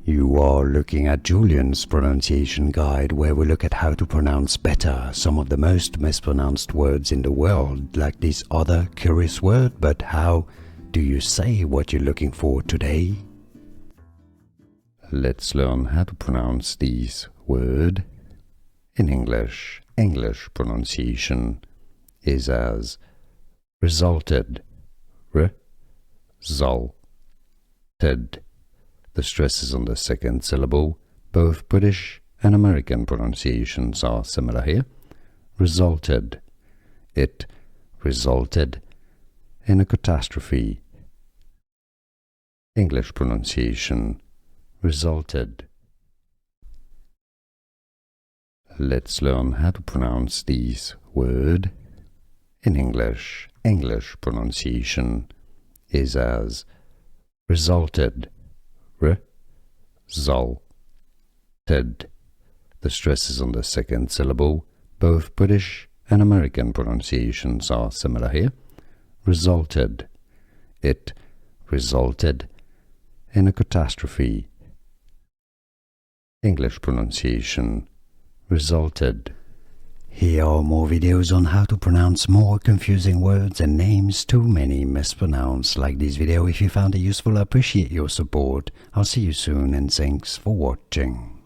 You are looking at Julian's pronunciation guide, where we look at how to pronounce better some of the most mispronounced words in the world, like this other curious word. But how do you say what you're looking for today? Let's learn how to pronounce this word in English. English pronunciation is as resulted. Resulted. The stress is on the second syllable. Both British and American pronunciations are similar here. Resulted. It resulted in a catastrophe. English pronunciation resulted. Let's learn how to pronounce this word in English. English pronunciation is as resulted. Resulted. The stress is on the second syllable. Both British and American pronunciations are similar here. Resulted. It resulted in a catastrophe. English pronunciation resulted. Here are more videos on how to pronounce more confusing words and names too many mispronounced. Like this video if you found it useful. I appreciate your support. I'll see you soon and thanks for watching.